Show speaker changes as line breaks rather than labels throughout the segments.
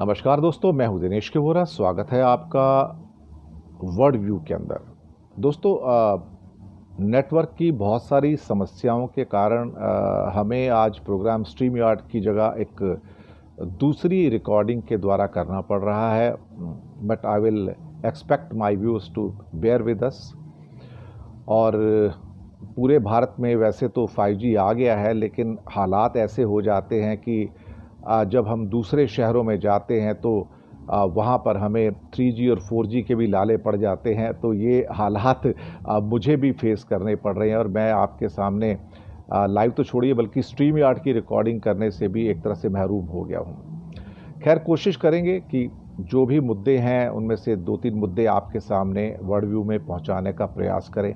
नमस्कार दोस्तों, मैं हूं दिनेश के वोरा। स्वागत है आपका वर्ल्ड व्यू के अंदर। दोस्तों, नेटवर्क की बहुत सारी समस्याओं के कारण हमें आज प्रोग्राम स्ट्रीम यार्ड की जगह एक दूसरी रिकॉर्डिंग के द्वारा करना पड़ रहा है, but I will expect my viewers to bear with us. और पूरे भारत में वैसे तो 5G आ गया है, लेकिन हालात ऐसे हो जाते हैं कि जब हम दूसरे शहरों में जाते हैं तो वहाँ पर हमें 3G और 4G के भी लाले पड़ जाते हैं। तो ये हालात मुझे भी फेस करने पड़ रहे हैं और मैं आपके सामने लाइव तो छोड़िए बल्कि स्ट्रीम यार्ड की रिकॉर्डिंग करने से भी एक तरह से महरूम हो गया हूँ। खैर, कोशिश करेंगे कि जो भी मुद्दे हैं उनमें से 2-3 मुद्दे आपके सामने वर्ल्ड व्यू में पहुँचाने का प्रयास करें।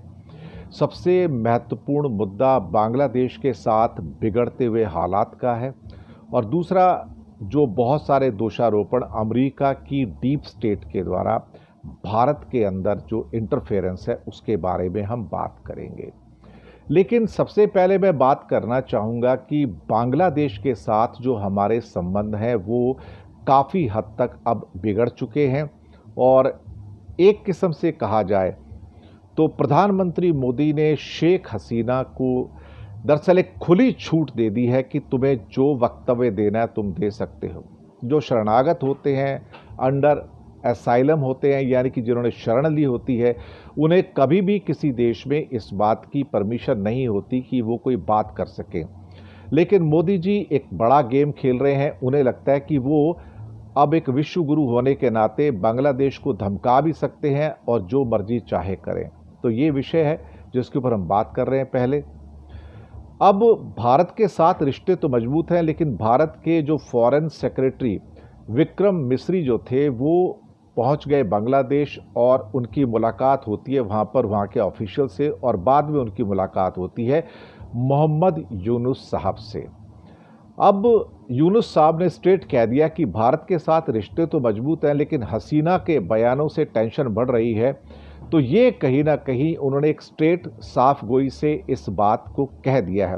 सबसे महत्वपूर्ण मुद्दा बांग्लादेश के साथ बिगड़ते हुए हालात का है, और दूसरा जो बहुत सारे दोषारोपण अमेरिका की डीप स्टेट के द्वारा भारत के अंदर जो इंटरफेरेंस है उसके बारे में हम बात करेंगे। लेकिन सबसे पहले मैं बात करना चाहूँगा कि बांग्लादेश के साथ जो हमारे संबंध हैं वो काफ़ी हद तक अब बिगड़ चुके हैं। और एक किस्म से कहा जाए तो प्रधानमंत्री मोदी ने शेख हसीना को दरअसल एक खुली छूट दे दी है कि तुम्हें जो वक्तव्य देना है तुम दे सकते हो। जो शरणागत होते हैं, अंडर असाइलम होते हैं, यानी कि जिन्होंने शरण ली होती है, उन्हें कभी भी किसी देश में इस बात की परमिशन नहीं होती कि वो कोई बात कर सकें। लेकिन मोदी जी एक बड़ा गेम खेल रहे हैं। उन्हें लगता है कि वो अब एक विश्व गुरु होने के नाते बांग्लादेश को धमका भी सकते हैं और जो मर्जी चाहे करें। तो ये विषय है जिसके ऊपर हम बात कर रहे हैं। पहले, अब भारत के साथ रिश्ते तो मजबूत हैं, लेकिन भारत के जो फॉरेन सेक्रेटरी विक्रम मिस्री जो थे वो पहुंच गए बांग्लादेश और उनकी मुलाकात होती है वहां पर वहां के ऑफिशियल से, और बाद में उनकी मुलाकात होती है मोहम्मद यूनुस साहब से। अब यूनुस साहब ने स्ट्रेट कह दिया कि भारत के साथ रिश्ते तो मजबूत हैं, लेकिन हसीना के बयानों से टेंशन बढ़ रही है। तो ये कहीं ना कहीं उन्होंने एक स्ट्रेट साफ गोई से इस बात को कह दिया है।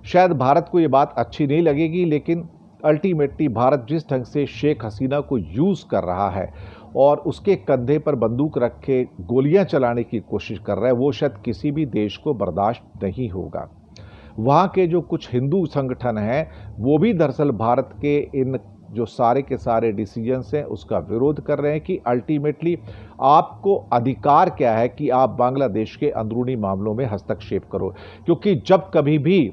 शायद भारत को ये बात अच्छी नहीं लगेगी, लेकिन अल्टीमेटली भारत जिस ढंग से शेख हसीना को यूज़ कर रहा है और उसके कंधे पर बंदूक रख के गोलियां चलाने की कोशिश कर रहा है, वो शायद किसी भी देश को बर्दाश्त नहीं होगा। वहाँ के जो कुछ हिंदू संगठन हैं वो भी दरअसल भारत के इन जो सारे के सारे डिसीजंस हैं उसका विरोध कर रहे हैं कि अल्टीमेटली आपको अधिकार क्या है कि आप बांग्लादेश के अंदरूनी मामलों में हस्तक्षेप करो। क्योंकि जब कभी भी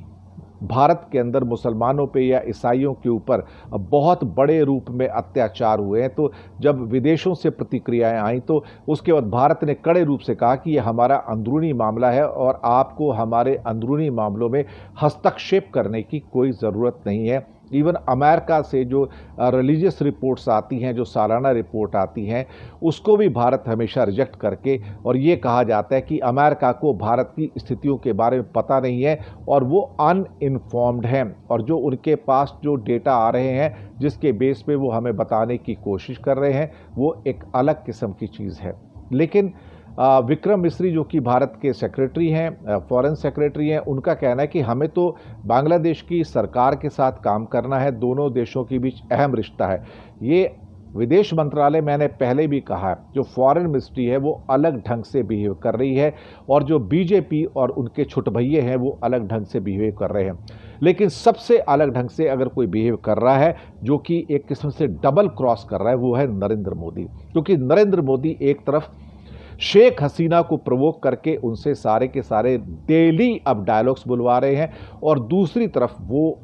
भारत के अंदर मुसलमानों पे या ईसाइयों के ऊपर बहुत बड़े रूप में अत्याचार हुए हैं, तो जब विदेशों से प्रतिक्रियाएं आई तो उसके बाद भारत ने कड़े रूप से कहा कि यह हमारा अंदरूनी मामला है और आपको हमारे अंदरूनी मामलों में हस्तक्षेप करने की कोई ज़रूरत नहीं है। इवन अमेरिका से जो रिलीजियस रिपोर्ट्स आती हैं, जो सालाना रिपोर्ट आती हैं, उसको भी भारत हमेशा रिजेक्ट करके, और ये कहा जाता है कि अमेरिका को भारत की स्थितियों के बारे में पता नहीं है और वो अनइन्फॉर्म्ड हैं, और जो उनके पास जो डेटा आ रहे हैं जिसके बेस पे वो हमें बताने की कोशिश कर रहे हैं वो एक अलग किस्म की चीज़ है। लेकिन विक्रम मिस्री जो कि भारत के सेक्रेटरी हैं, फॉरेन सेक्रेटरी हैं, उनका कहना है कि हमें तो बांग्लादेश की सरकार के साथ काम करना है, दोनों देशों के बीच अहम रिश्ता है। ये विदेश मंत्रालय, मैंने पहले भी कहा, जो फॉरेन मिनिस्ट्री है वो अलग ढंग से बिहेव कर रही है, और जो बीजेपी और उनके छुटभैये हैं वो अलग ढंग से बिहेव कर रहे हैं। लेकिन सबसे अलग ढंग से अगर कोई बिहेव कर रहा है जो कि एक किस्म से डबल क्रॉस कर रहा है वो है नरेंद्र मोदी। क्योंकि नरेंद्र मोदी एक तरफ शेख हसीना को प्रवोक करके उनसे सारे के सारे डेली अब डायलॉग्स बुलवा रहे हैं, और दूसरी तरफ वो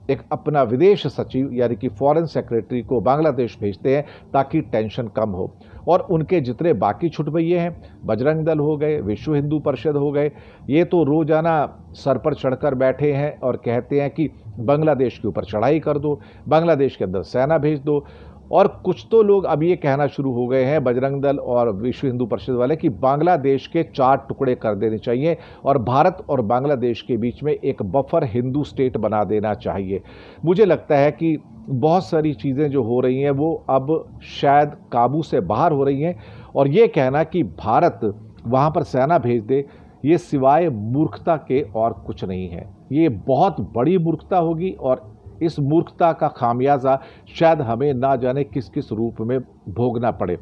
एक अपना विदेश सचिव यानी कि फॉरेन सेक्रेटरी को बांग्लादेश भेजते हैं ताकि टेंशन कम हो। और उनके जितने बाकी छुटभैये हैं, बजरंग दल हो गए, विश्व हिंदू परिषद हो गए, ये तो रोजाना सर पर चढ़कर बैठे हैं और कहते हैं कि बांग्लादेश के ऊपर चढ़ाई कर दो, बांग्लादेश के अंदर सेना भेज दो। और कुछ तो लोग अब ये कहना शुरू हो गए हैं, बजरंग दल और विश्व हिंदू परिषद वाले, कि बांग्लादेश के 4 टुकड़े कर देने चाहिए और भारत और बांग्लादेश के बीच में एक बफर हिंदू स्टेट बना देना चाहिए। मुझे लगता है कि बहुत सारी चीज़ें जो हो रही हैं वो अब शायद काबू से बाहर हो रही हैं, और ये कहना कि भारत वहाँ पर सेना भेज दे, ये सिवाय मूर्खता के और कुछ नहीं है। ये बहुत बड़ी मूर्खता होगी, और इस मूर्खता का खामियाजा शायद हमें ना जाने किस किस रूप में भोगना पड़े।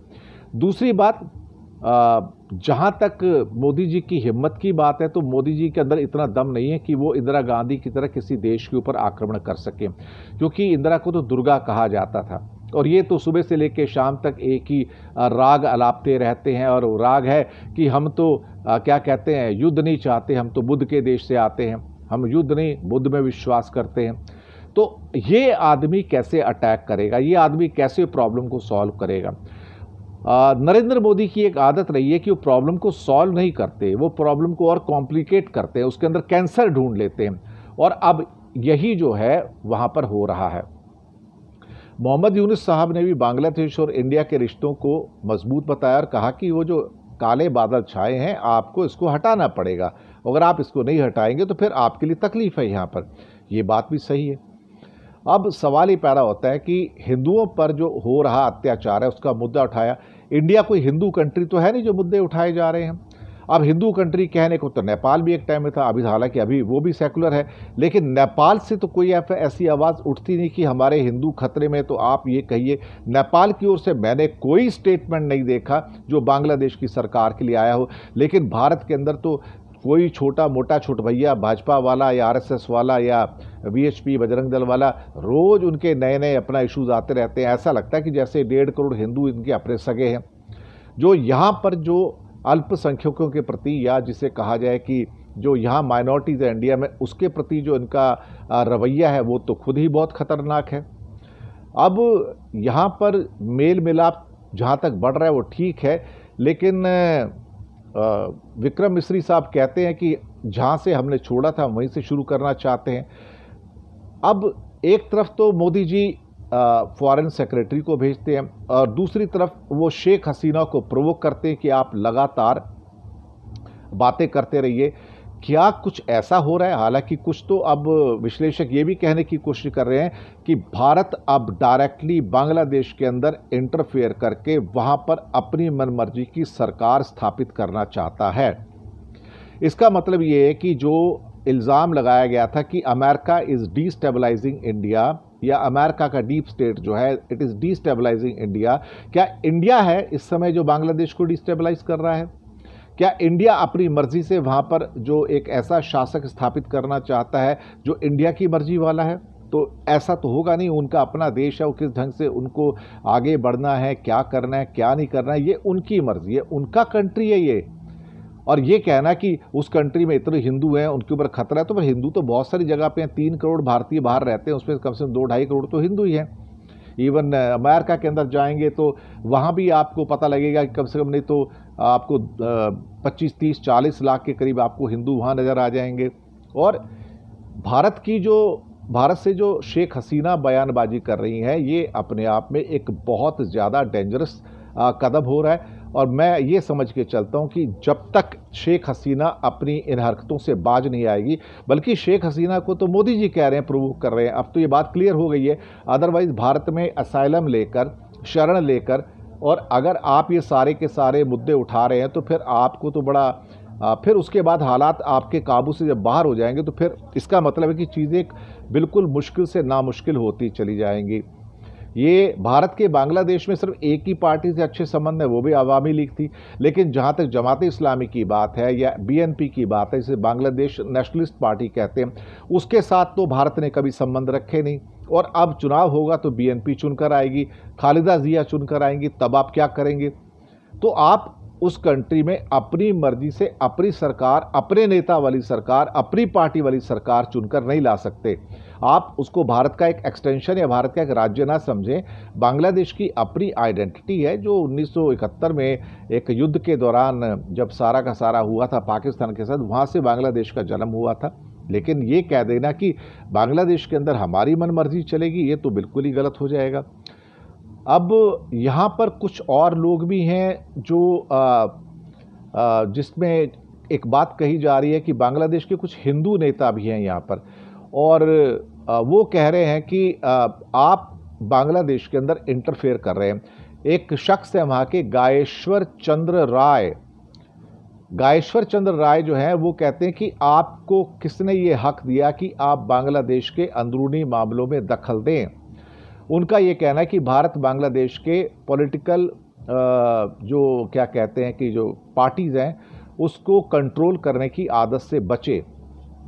दूसरी बात, जहाँ तक मोदी जी की हिम्मत की बात है, तो मोदी जी के अंदर इतना दम नहीं है कि वो इंदिरा गांधी की तरह किसी देश के ऊपर आक्रमण कर सकें, क्योंकि इंदिरा को तो दुर्गा कहा जाता था और ये तो सुबह से लेकर शाम तक एक ही राग अलापते रहते हैं। और राग है कि हम तो क्या कहते हैं, युद्ध नहीं चाहते, हम तो बुद्ध के देश से आते हैं, हम युद्ध नहीं बुद्ध में विश्वास करते हैं। तो ये आदमी कैसे अटैक करेगा, ये आदमी कैसे प्रॉब्लम को सॉल्व करेगा? नरेंद्र मोदी की एक आदत रही है कि वो प्रॉब्लम को सॉल्व नहीं करते, वो प्रॉब्लम को और कॉम्प्लिकेट करते हैं, उसके अंदर कैंसर ढूंढ लेते हैं। और अब यही जो है वहाँ पर हो रहा है। मोहम्मद यूनुस साहब ने भी बांग्लादेश और इंडिया के रिश्तों को मजबूत बताया और कहा कि वो जो काले बादल छाए हैं, आपको इसको हटाना पड़ेगा, अगर आप इसको नहीं हटाएंगे तो फिर आपके लिए तकलीफ है यहाँ पर। ये बात भी सही है। अब सवाल ये पैदा होता है कि हिंदुओं पर जो हो रहा अत्याचार है उसका मुद्दा उठाया। इंडिया कोई हिंदू कंट्री तो है नहीं जो मुद्दे उठाए जा रहे हैं। अब हिंदू कंट्री कहने को तो नेपाल भी एक टाइम में था, अभी हालांकि अभी वो भी सेकुलर है, लेकिन नेपाल से तो कोई ऐसी आवाज़ उठती नहीं कि हमारे हिंदू खतरे में। तो आप ये कहिए, नेपाल की ओर से मैंने कोई स्टेटमेंट नहीं देखा जो बांग्लादेश की सरकार के लिए आया हो। लेकिन भारत के अंदर तो कोई छोटा मोटा छोट भैया भाजपा वाला या आरएसएस वाला या वीएचपी बजरंग दल वाला रोज उनके नए नए अपना इश्यूज आते रहते हैं। ऐसा लगता है कि जैसे 1.5 करोड़ हिंदू इनके अपने सगे हैं। जो यहाँ पर जो अल्पसंख्यकों के प्रति, या जिसे कहा जाए कि जो यहाँ माइनॉरिटीज़ है इंडिया में, उसके प्रति जो इनका रवैया है वो तो खुद ही बहुत खतरनाक है। अब यहाँ पर मेल मिलाप जहाँ तक बढ़ रहा है वो ठीक है, लेकिन विक्रम मिश्री साहब कहते हैं कि जहाँ से हमने छोड़ा था वहीं से शुरू करना चाहते हैं। अब एक तरफ तो मोदी जी फॉरेन सेक्रेटरी को भेजते हैं और दूसरी तरफ वो शेख हसीना को प्रोवोक करते हैं कि आप लगातार बातें करते रहिए। क्या कुछ ऐसा हो रहा है? हालांकि कुछ तो अब विश्लेषक ये भी कहने की कोशिश कर रहे हैं कि भारत अब डायरेक्टली बांग्लादेश के अंदर इंटरफेयर करके वहां पर अपनी मनमर्जी की सरकार स्थापित करना चाहता है। इसका मतलब ये है कि जो इल्ज़ाम लगाया गया था कि अमेरिका इज़ डीस्टेबलाइजिंग इंडिया, या अमेरिका का डीप स्टेट जो है इट इज़ डीस्टेबलाइजिंग इंडिया, क्या इंडिया है इस समय जो बांग्लादेश को डिस्टेबलाइज कर रहा है? क्या इंडिया अपनी मर्जी से वहाँ पर जो एक ऐसा शासक स्थापित करना चाहता है जो इंडिया की मर्जी वाला है? तो ऐसा तो होगा नहीं। उनका अपना देश है, वो किस ढंग से उनको आगे बढ़ना है, क्या करना है क्या नहीं करना है, ये उनकी मर्जी है, उनका कंट्री है ये। और ये कहना कि उस कंट्री में इतने हिंदू हैं उनके ऊपर खतरा है, तो फिर हिंदू तो बहुत सारी जगह पे हैं। 3 करोड़ भारतीय बाहर रहते हैं, उसमें कम से कम 2-2.5 करोड़ तो हिंदू ही हैं। इवन अमेरिका के अंदर जाएंगे तो वहाँ भी आपको पता लगेगा कि कम से कम नहीं तो आपको 25, 30, 40 लाख के करीब आपको हिंदू वहाँ नज़र आ जाएंगे। और भारत से जो शेख हसीना बयानबाजी कर रही हैं, ये अपने आप में एक बहुत ज़्यादा डेंजरस कदम हो रहा है। और मैं ये समझ के चलता हूँ कि जब तक शेख हसीना अपनी इन हरकतों से बाज नहीं आएगी, बल्कि शेख हसीना को तो मोदी जी कह रहे हैं, प्रूव कर रहे हैं, अब तो ये बात क्लियर हो गई है। अदरवाइज भारत में असाइलम लेकर, शरण लेकर, और अगर आप ये सारे के सारे मुद्दे उठा रहे हैं तो फिर आपको तो बड़ा फिर उसके बाद हालात आपके काबू से जब बाहर हो जाएंगे तो फिर इसका मतलब है कि चीज़ें बिल्कुल मुश्किल से नामुश्किल होती चली जाएंगी। ये भारत के बांग्लादेश में सिर्फ एक ही पार्टी से अच्छे संबंध है, वो भी अवामी लीग थी। लेकिन जहाँ तक जमात इस्लामी की बात है या बीएनपी की बात है, जिसे बांग्लादेश नेशनलिस्ट पार्टी कहते हैं, उसके साथ तो भारत ने कभी संबंध रखे नहीं। और अब चुनाव होगा तो बीएनपी चुनकर आएगी, खालिदा जिया चुनकर आएंगी, तब आप क्या करेंगे? तो आप उस कंट्री में अपनी मर्जी से अपनी सरकार, अपने नेता वाली सरकार, अपनी पार्टी वाली सरकार चुनकर नहीं ला सकते। आप उसको भारत का एक एक्सटेंशन या भारत का एक राज्य ना समझें। बांग्लादेश की अपनी आइडेंटिटी है, जो 1971 में एक युद्ध के दौरान जब सारा का सारा हुआ था पाकिस्तान के साथ, वहाँ से बांग्लादेश का जन्म हुआ था। लेकिन ये कह देना कि बांग्लादेश के अंदर हमारी मनमर्जी चलेगी, ये तो बिल्कुल ही गलत हो जाएगा। अब यहाँ पर कुछ और लोग भी हैं जो जिसमें एक बात कही जा रही है कि बांग्लादेश के कुछ हिंदू नेता भी हैं यहाँ पर, और वो कह रहे हैं कि आप बांग्लादेश के अंदर इंटरफेयर कर रहे हैं। एक शख्स है वहाँ के, गायेश्वर चंद्र राय, गायेश्वर चंद्र राय जो हैं वो कहते हैं कि आपको किसने ये हक दिया कि आप बांग्लादेश के अंदरूनी मामलों में दखल दें। उनका ये कहना है कि भारत बांग्लादेश के पॉलिटिकल जो क्या कहते हैं कि जो पार्टीज़ हैं उसको कंट्रोल करने की आदत से बचे।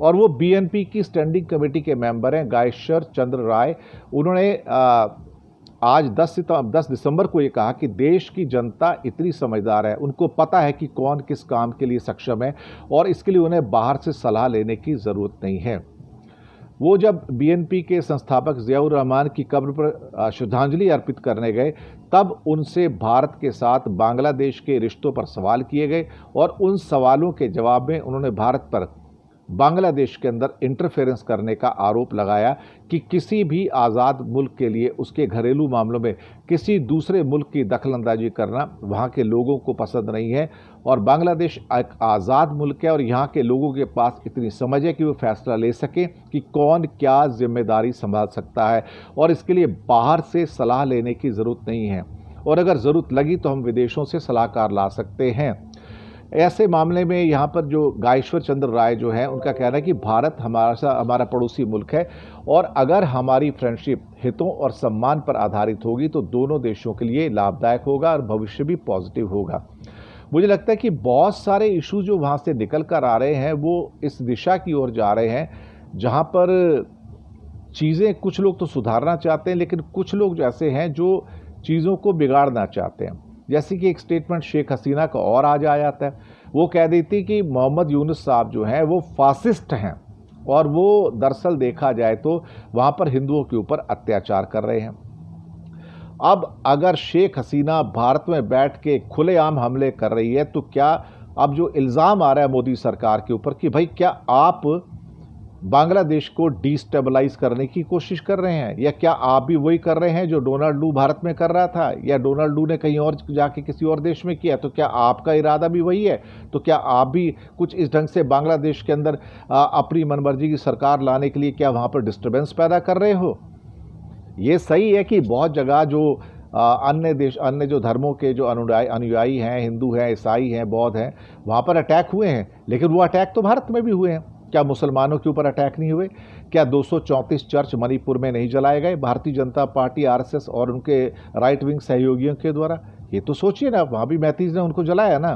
और वो बीएनपी की स्टैंडिंग कमेटी के मेंबर हैं गायेश्वर चंद्र राय। उन्होंने आज 10 दिसंबर को ये कहा कि देश की जनता इतनी समझदार है, उनको पता है कि कौन किस काम के लिए सक्षम है और इसके लिए उन्हें बाहर से सलाह लेने की ज़रूरत नहीं है। वो जब बीएनपी के संस्थापक ज़ियाउर रहमान की कब्र पर श्रद्धांजलि अर्पित करने गए तब उनसे भारत के साथ बांग्लादेश के रिश्तों पर सवाल किए गए और उन सवालों के जवाब में उन्होंने भारत पर बांग्लादेश के अंदर इंटरफेरेंस करने का आरोप लगाया कि किसी भी आज़ाद मुल्क के लिए उसके घरेलू मामलों में किसी दूसरे मुल्क की दखलंदाजी करना वहाँ के लोगों को पसंद नहीं है और बांग्लादेश एक आज़ाद मुल्क है और यहाँ के लोगों के पास इतनी समझ है कि वो फैसला ले सकें कि कौन क्या जिम्मेदारी संभाल सकता है और इसके लिए बाहर से सलाह लेने की ज़रूरत नहीं है और अगर ज़रूरत लगी तो हम विदेशों से सलाहकार ला सकते हैं। ऐसे मामले में यहाँ पर जो गायेश्वर चंद्र राय जो है उनका कहना है कि भारत हमारा पड़ोसी मुल्क है और अगर हमारी फ्रेंडशिप हितों और सम्मान पर आधारित होगी तो दोनों देशों के लिए लाभदायक होगा और भविष्य भी पॉजिटिव होगा। मुझे लगता है कि बहुत सारे इशू जो वहाँ से निकल कर आ रहे हैं वो इस दिशा की ओर जा रहे हैं जहाँ पर चीज़ें कुछ लोग तो सुधारना चाहते हैं लेकिन कुछ लोग ऐसे हैं जो चीज़ों को बिगाड़ना चाहते हैं। जैसे कि एक स्टेटमेंट शेख हसीना का और आज आ जाता है, वो कह देती कि मोहम्मद यूनुस साहब जो हैं वो फासिस्ट हैं और वो दरअसल देखा जाए तो वहाँ पर हिंदुओं के ऊपर अत्याचार कर रहे हैं। अब अगर शेख हसीना भारत में बैठ के खुलेआम हमले कर रही है तो क्या अब जो इल्ज़ाम आ रहा है मोदी सरकार के ऊपर कि भाई क्या आप बांग्लादेश को डिस्टेबलाइज करने की कोशिश कर रहे हैं या क्या आप भी वही कर रहे हैं जो डोनाल्ड लू भारत में कर रहा था या डोनाल्ड लू ने कहीं और जाके किसी और देश में किया, तो क्या आपका इरादा भी वही है? तो क्या आप भी कुछ इस ढंग से बांग्लादेश के अंदर अपनी मनमर्जी की सरकार लाने के लिए क्या वहाँ पर डिस्टर्बेंस पैदा कर रहे हो? ये सही है कि बहुत जगह जो अन्य जो धर्मों के जो अनुयायी हैं, हिंदू हैं, ईसाई हैं, बौद्ध हैं, वहाँ पर अटैक हुए हैं, लेकिन वो अटैक तो भारत में भी हुए हैं। क्या मुसलमानों के ऊपर अटैक नहीं हुए? क्या 234 चर्च मणिपुर में नहीं जलाए गए भारतीय जनता पार्टी, आरएसएस और उनके राइट विंग सहयोगियों के द्वारा? ये तो सोचिए ना, वहाँ भी मैथीज ने उनको जलाया ना,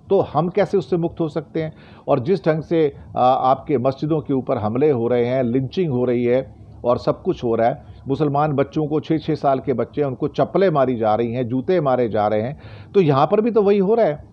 तो हम कैसे उससे मुक्त हो सकते हैं? और जिस ढंग से आपके मस्जिदों के ऊपर हमले हो रहे हैं, लिंचिंग हो रही है और सब कुछ हो रहा है, मुसलमान बच्चों को 6-6 साल के बच्चे हैं उनको चप्पलें मारी जा रही हैं, जूते मारे जा रहे हैं, तो यहाँ पर भी तो वही हो रहा है।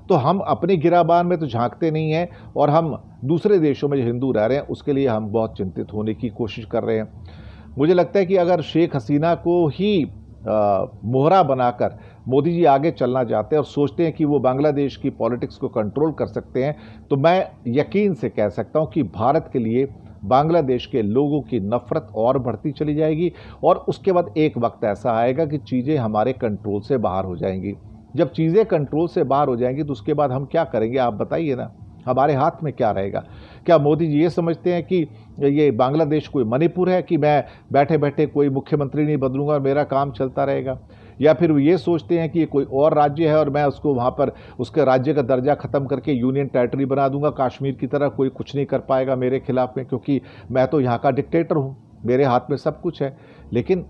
तो हम अपने गिराबान में तो झांकते नहीं हैं और हम दूसरे देशों में जो हिंदू रह रहे हैं उसके लिए हम बहुत चिंतित होने की कोशिश कर रहे हैं। मुझे लगता है कि अगर शेख हसीना को ही मोहरा बनाकर मोदी जी आगे चलना चाहते हैं और सोचते हैं कि वो बांग्लादेश की पॉलिटिक्स को कंट्रोल कर सकते हैं, तो मैं यकीन से कह सकता हूँ कि भारत के लिए बांग्लादेश के लोगों की नफरत और बढ़ती चली जाएगी और उसके बाद एक वक्त ऐसा आएगा कि चीज़ें हमारे कंट्रोल से बाहर हो जाएंगी। जब चीज़ें कंट्रोल से बाहर हो जाएंगी तो उसके बाद हम क्या करेंगे, आप बताइए ना, हमारे हाथ में क्या रहेगा? क्या मोदी जी ये समझते हैं कि ये बांग्लादेश कोई मणिपुर है कि मैं बैठे बैठे कोई मुख्यमंत्री नहीं बदलूंगा और मेरा काम चलता रहेगा? या फिर वो ये सोचते हैं कि ये कोई और राज्य है और मैं उसको वहाँ पर उसके राज्य का दर्जा ख़त्म करके यूनियन टेरिटरी बना दूंगा, कश्मीर की तरह कोई कुछ नहीं कर पाएगा मेरे खिलाफ में, क्योंकि मैं तो यहाँ का डिक्टेटर हूँ, मेरे हाथ में सब कुछ है। लेकिन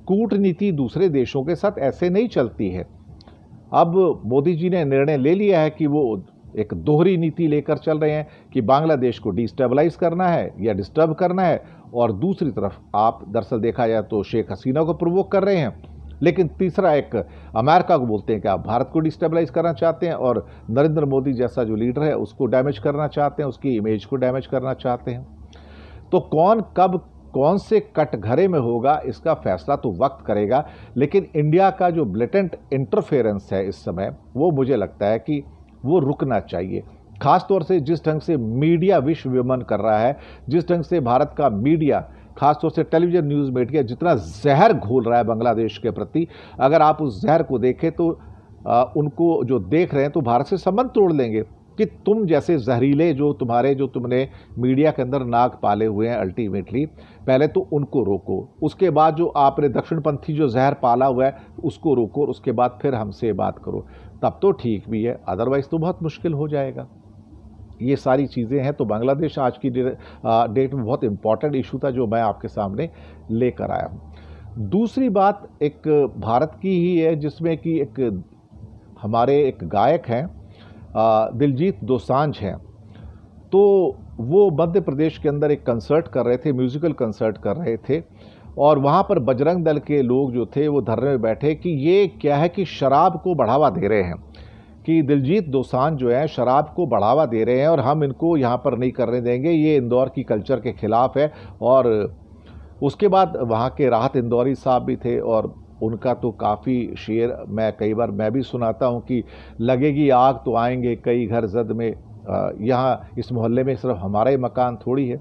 कूटनीति दूसरे देशों के साथ ऐसे नहीं चलती है। अब मोदी जी ने निर्णय ले लिया है कि वो एक दोहरी नीति लेकर चल रहे हैं कि बांग्लादेश को डिस्टेबलाइज करना है या डिस्टर्ब करना है, और दूसरी तरफ आप दरअसल देखा जाए तो शेख हसीना को प्रोवोक कर रहे हैं, लेकिन तीसरा एक अमेरिका को बोलते हैं कि आप भारत को डिस्टेबलाइज करना चाहते हैं और नरेंद्र मोदी जैसा जो लीडर है उसको डैमेज करना चाहते हैं, उसकी इमेज को डैमेज करना चाहते हैं। तो कौन कब कौन से कटघरे में होगा इसका फैसला तो वक्त करेगा, लेकिन इंडिया का जो ब्लेटेंट इंटरफेरेंस है इस समय, वो मुझे लगता है कि वो रुकना चाहिए। खासतौर से जिस ढंग से मीडिया विश्व विमन कर रहा है, जिस ढंग से भारत का मीडिया, खासतौर से टेलीविजन न्यूज़ मीडिया जितना जहर घोल रहा है बांग्लादेश के प्रति, अगर आप उस जहर को देखें तो उनको जो देख रहे हैं तो भारत से संबंध तोड़ लेंगे। क्योंकि तुम जैसे जहरीले जो तुमने मीडिया के अंदर नाग पाले हुए हैं, अल्टीमेटली पहले तो उनको रोको, उसके बाद जो आपने दक्षिणपंथी जो जहर पाला हुआ है उसको रोको, और उसके बाद फिर हमसे बात करो, तब तो ठीक भी है, अदरवाइज तो बहुत मुश्किल हो जाएगा। ये सारी चीज़ें हैं। तो बांग्लादेश आज की डेट में बहुत इंपॉर्टेंट इशू था जो मैं आपके सामने लेकर आया हूँ। दूसरी बात एक भारत की ही है, जिसमें कि एक हमारे एक गायक हैं दिलजीत दोसांझ हैं। तो वो मध्य प्रदेश के अंदर एक कंसर्ट कर रहे थे, म्यूज़िकल कंसर्ट कर रहे थे, और वहाँ पर बजरंग दल के लोग जो थे वो धरने में बैठे कि ये क्या है कि शराब को बढ़ावा दे रहे हैं, कि दिलजीत दोसांझ जो है शराब को बढ़ावा दे रहे हैं और हम इनको यहाँ पर नहीं करने देंगे, ये इंदौर की कल्चर के खिलाफ है। और उसके बाद वहाँ के राहत इंदौरी साहब भी थे, और उनका तो काफ़ी शेर कई बार मैं भी सुनाता हूँ कि लगेगी आग तो आएंगे कई घर जद में, यहाँ इस मोहल्ले में सिर्फ हमारा ही मकान थोड़ी है,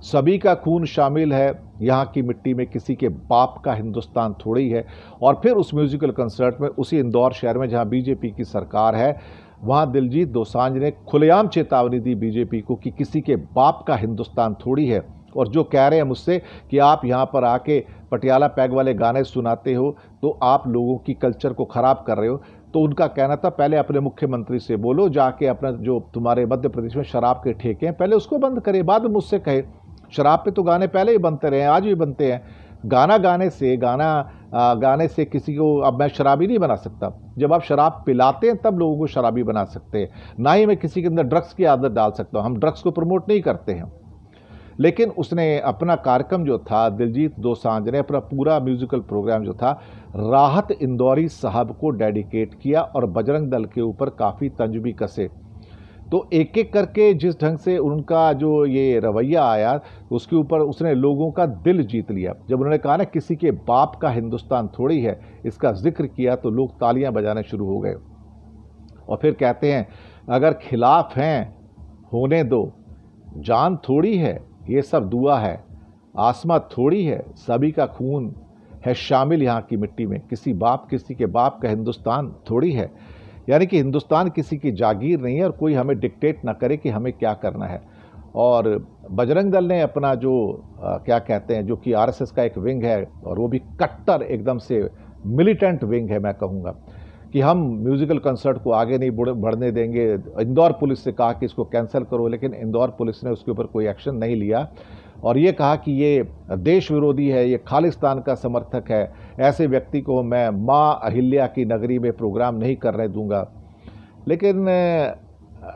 सभी का खून शामिल है यहाँ की मिट्टी में, किसी के बाप का हिंदुस्तान थोड़ी है। और फिर उस म्यूज़िकल कंसर्ट में उसी इंदौर शहर में जहाँ बीजेपी की सरकार है, वहाँ दिलजीत दोसांझ ने खुलेआम चेतावनी दी बीजेपी को कि किसी के बाप का हिंदुस्तान थोड़ी है। और जो कह रहे हैं मुझसे कि आप यहाँ पर आके पटियाला पैग वाले गाने सुनाते हो तो आप लोगों की कल्चर को ख़राब कर रहे हो, तो उनका कहना था पहले अपने मुख्यमंत्री से बोलो, जाके अपना जो तुम्हारे मध्य प्रदेश में शराब के ठेके हैं पहले उसको बंद करे, बाद में मुझसे कहे। शराब पे तो गाने पहले ही बनते रहे हैं, आज भी बनते हैं। गाने से किसी को अब मैं शराबी नहीं बना सकता। जब आप शराब पिलाते हैं तब लोगों को शराबी बना सकते हैं, ना ही मैं किसी के अंदर ड्रग्स की आदत डाल सकता हूँ। हम ड्रग्स को प्रमोट नहीं करते हैं। लेकिन उसने अपना कार्यक्रम जो था, दिलजीत दोसांझ ने अपना पूरा म्यूजिकल प्रोग्राम जो था राहत इंदौरी साहब को डेडिकेट किया और बजरंग दल के ऊपर काफ़ी तंज भी कसे। तो एक एक करके जिस ढंग से उनका जो ये रवैया आया, उसके ऊपर उसने लोगों का दिल जीत लिया। जब उन्होंने कहा ना किसी के बाप का हिंदुस्तान थोड़ी है, इसका जिक्र किया तो लोग तालियां बजाने शुरू हो गए। और फिर कहते हैं अगर खिलाफ हैं होने दो, जान थोड़ी है ये सब दुआ है, आसमां थोड़ी है सभी का खून है शामिल यहाँ की मिट्टी में, किसी के बाप का हिंदुस्तान थोड़ी है। यानी कि हिंदुस्तान किसी की जागीर नहीं है और कोई हमें डिक्टेट ना करे कि हमें क्या करना है। और बजरंग दल ने अपना जो क्या कहते हैं, जो कि आरएसएस का एक विंग है, और वो भी कट्टर एकदम से मिलिटेंट विंग है, मैं कहूँगा कि हम म्यूज़िकल कंसर्ट को आगे नहीं बढ़ने देंगे। इंदौर पुलिस से कहा कि इसको कैंसिल करो, लेकिन इंदौर पुलिस ने उसके ऊपर कोई एक्शन नहीं लिया और ये कहा कि ये देश विरोधी है, ये खालिस्तान का समर्थक है, ऐसे व्यक्ति को मैं माँ अहिल्या की नगरी में प्रोग्राम नहीं करने दूंगा। लेकिन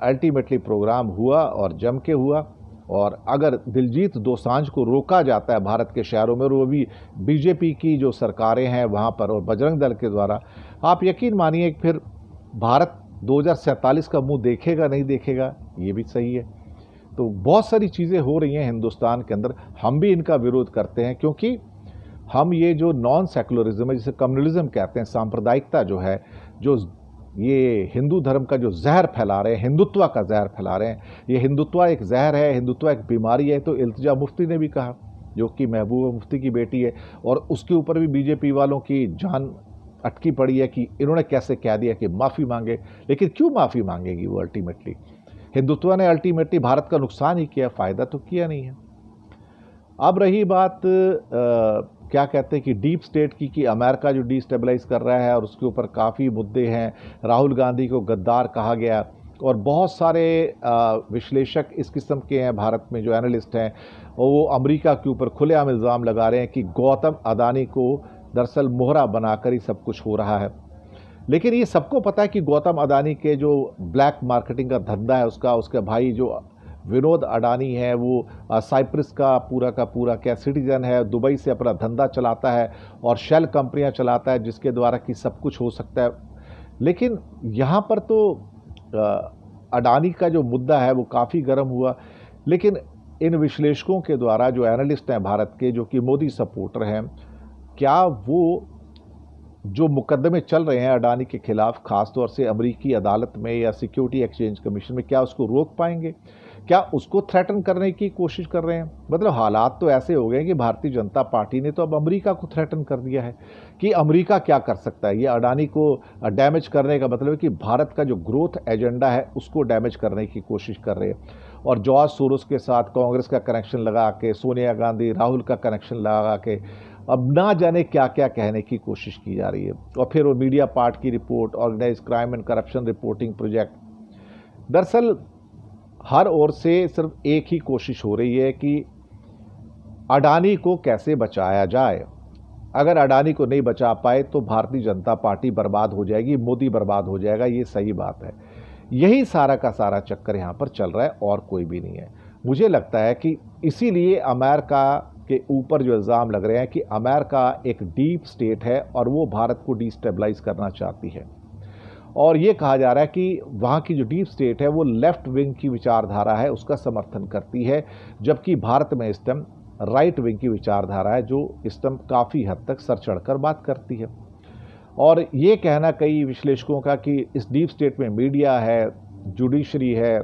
अल्टीमेटली प्रोग्राम हुआ और जम के हुआ। और अगर दिलजीत दोसांझ को रोका जाता है भारत के शहरों में, और वो भी बीजेपी की जो सरकारें हैं वहाँ पर और बजरंग दल के द्वारा, आप यकीन मानिए कि फिर भारत 2047 का मुंह देखेगा नहीं देखेगा, ये भी सही है। तो बहुत सारी चीज़ें हो रही हैं हिंदुस्तान के अंदर, हम भी इनका विरोध करते हैं क्योंकि हम ये जो नॉन सेकुलरिज्म है, जिसे कम्युनलिज्म कहते हैं, सांप्रदायिकता जो है, जो ये हिंदू धर्म का जो जहर फैला रहे हैं, हिंदुत्व का जहर फैला रहे हैं, ये हिंदुत्व एक जहर है, हिंदुत्व एक बीमारी है। तो इल्तिजा मुफ्ती ने भी कहा, जो कि महबूबा मुफ्ती की बेटी है, और उसके ऊपर भी बीजेपी वालों की जान अटकी पड़ी है कि इन्होंने कैसे कह दिया कि माफ़ी मांगे। लेकिन क्यों माफ़ी मांगेगी वो? अल्टीमेटली हिंदुत्व ने अल्टीमेटली भारत का नुकसान ही किया, फ़ायदा तो किया नहीं है। अब रही बात क्या कहते हैं कि डीप स्टेट की, कि अमेरिका जो डिस्टेबलाइज कर रहा है और उसके ऊपर काफ़ी मुद्दे हैं। राहुल गांधी को गद्दार कहा गया और बहुत सारे विश्लेषक इस किस्म के हैं भारत में, जो एनालिस्ट हैं, और वो अमेरिका के ऊपर खुलेआम इल्ज़ाम लगा रहे हैं कि गौतम अदानी को दरअसल मोहरा बनाकर ही सब कुछ हो रहा है। लेकिन ये सबको पता है कि गौतम अदानी के जो ब्लैक मार्केटिंग का धंधा है, उसका भाई जो विनोद अडानी है, वो साइप्रस का पूरा क्या सिटीजन है, दुबई से अपना धंधा चलाता है और शेल कंपनियां चलाता है, जिसके द्वारा कि सब कुछ हो सकता है। लेकिन यहाँ पर तो अडानी का जो मुद्दा है वो काफ़ी गर्म हुआ। लेकिन इन विश्लेषकों के द्वारा, जो एनालिस्ट हैं भारत के, जो कि मोदी सपोर्टर हैं, क्या वो जो मुकदमे चल रहे हैं अडानी के खिलाफ, खासतौर से अमेरिकी अदालत में या सिक्योरिटी एक्सचेंज कमीशन में, क्या उसको रोक पाएंगे? क्या उसको थ्रेटन करने की कोशिश कर रहे हैं? मतलब हालात तो ऐसे हो गए कि भारतीय जनता पार्टी ने तो अब अमेरिका को थ्रेटन कर दिया है कि अमेरिका क्या कर सकता है। ये अडानी को डैमेज करने का मतलब है कि भारत का जो ग्रोथ एजेंडा है उसको डैमेज करने की कोशिश कर रहे हैं। और जॉर्ज सोरोस के साथ कांग्रेस का कनेक्शन लगा के, सोनिया गांधी राहुल का कनेक्शन लगा के अब ना जाने क्या क्या कहने की कोशिश की जा रही है। और फिर वो मीडिया पार्ट की report, organize crime and corruption reporting project. दरअसल हर ओर से सिर्फ एक ही कोशिश हो रही है कि अडानी को कैसे बचाया जाए। अगर अडानी को नहीं बचा पाए तो भारतीय जनता पार्टी बर्बाद हो जाएगी, मोदी बर्बाद हो जाएगा, ये सही बात है। यही सारा का सारा चक्कर यहाँ पर चल रहा है और कोई भी नहीं है। मुझे लगता है कि इसीलिए अमेरिका के ऊपर जो इल्ज़ाम लग रहे हैं कि अमेरिका एक डीप स्टेट है और वो भारत को डिस्टेबलाइज करना चाहती है। और ये कहा जा रहा है कि वहाँ की जो डीप स्टेट है वो लेफ्ट विंग की विचारधारा है, उसका समर्थन करती है, जबकि भारत में इस टाइम राइट विंग की विचारधारा है जो इस टाइम काफ़ी हद तक सर चढ़कर बात करती है। और ये कहना कई विश्लेषकों का कि इस डीप स्टेट में मीडिया है, जुडिशरी है,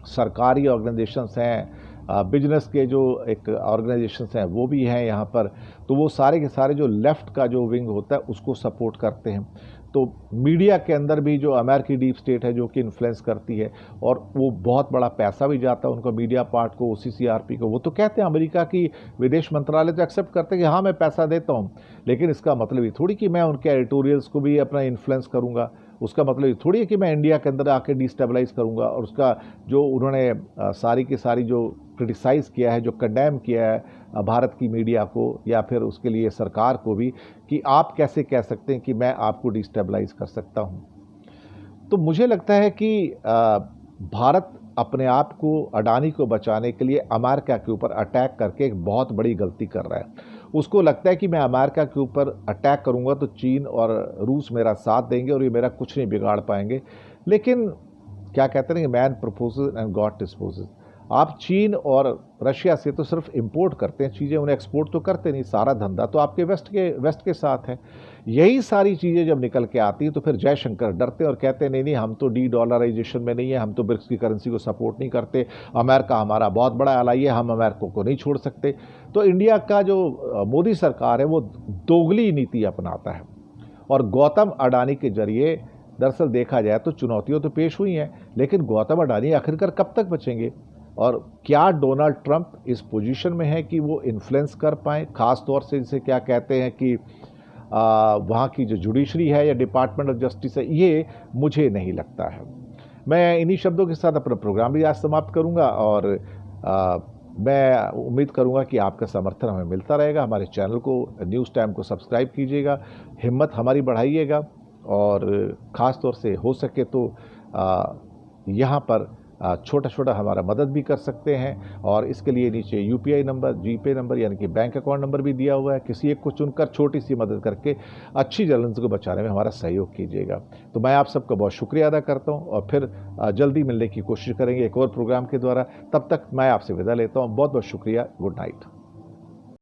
सरकारी ऑर्गेनाइजेशंस हैं, बिजनेस के जो एक ऑर्गेनाइजेशंस हैं वो भी हैं यहाँ पर, तो वो सारे के सारे जो लेफ़्ट का जो विंग होता है उसको सपोर्ट करते हैं। तो मीडिया के अंदर भी जो अमेरिकी डीप स्टेट है जो कि इन्फ्लुएंस करती है और वो बहुत बड़ा पैसा भी जाता है उनको, मीडिया पार्ट को, OCCRP को। वो तो कहते हैं, अमेरिका की विदेश मंत्रालय तो एक्सेप्ट करते हैं कि हाँ मैं पैसा देता हूँ, लेकिन इसका मतलब ये थोड़ी कि मैं उनके एडिटोरियल्स को भी अपना इन्फ्लुएंस करूँगा। उसका मतलब ये थोड़ी है कि मैं इंडिया के अंदर आके डिस्टेबलाइज करूँगा। और उसका जो उन्होंने सारी की सारी जो क्रिटिसाइज़ किया है, जो कंडेम किया है भारत की मीडिया को या फिर उसके लिए सरकार को भी, कि आप कैसे कह सकते हैं कि मैं आपको डिस्टेबलाइज कर सकता हूँ। तो मुझे लगता है कि भारत अपने आप को, अडानी को बचाने के लिए अमेरिका के ऊपर अटैक करके एक बहुत बड़ी गलती कर रहा है। उसको लगता है कि मैं अमेरिका के ऊपर अटैक करूंगा तो चीन और रूस मेरा साथ देंगे और ये मेरा कुछ नहीं बिगाड़ पाएंगे। लेकिन क्या कहते हैं कि man proposes and God disposes. आप चीन और रशिया से तो सिर्फ इंपोर्ट करते हैं चीज़ें, उन्हें एक्सपोर्ट तो करते नहीं। सारा धंधा तो आपके वेस्ट के साथ है। यही सारी चीज़ें जब निकल के आती हैं तो फिर जयशंकर डरते हैं और कहते हैं नहीं नहीं, हम तो डी-डॉलराइजेशन में नहीं है, हम तो ब्रिक्स की करेंसी को सपोर्ट नहीं करते, अमेरिका हमारा बहुत बड़ा एलाई है, हम अमेरिका को नहीं छोड़ सकते। तो इंडिया का जो मोदी सरकार है वो दोगली नीति अपनाता है। और गौतम अडानी के जरिए दरअसल देखा जाए तो चुनौतियाँ तो पेश हुई हैं, लेकिन गौतम अडानी आखिरकार कब तक बचेंगे? और क्या डोनाल्ड ट्रंप इस पोजीशन में है कि वो इन्फ्लुएंस कर पाएँ? ख़ास तौर से जिसे क्या कहते हैं कि वहाँ की जो जुडिशरी है या डिपार्टमेंट ऑफ जस्टिस है, ये मुझे नहीं लगता है। मैं इन्हीं शब्दों के साथ अपना प्रोग्राम भी आज समाप्त करूँगा और मैं उम्मीद करूँगा कि आपका समर्थन हमें मिलता रहेगा। हमारे चैनल को, न्यूज़ टाइम को सब्सक्राइब कीजिएगा, हिम्मत हमारी बढ़ाइएगा और ख़ास तौर से हो सके तो यहाँ पर छोटा छोटा हमारा मदद भी कर सकते हैं। और इसके लिए नीचे UPI नंबर, GPay नंबर यानी कि बैंक अकाउंट नंबर भी दिया हुआ है। किसी एक को चुनकर छोटी सी मदद करके अच्छी जर्नलिज्म को बचाने में हमारा सहयोग कीजिएगा। तो मैं आप सबका बहुत शुक्रिया अदा करता हूँ और फिर जल्दी मिलने की कोशिश करेंगे एक और प्रोग्राम के द्वारा। तब तक मैं आपसे विदा लेता हूँ। बहुत बहुत शुक्रिया। Good night.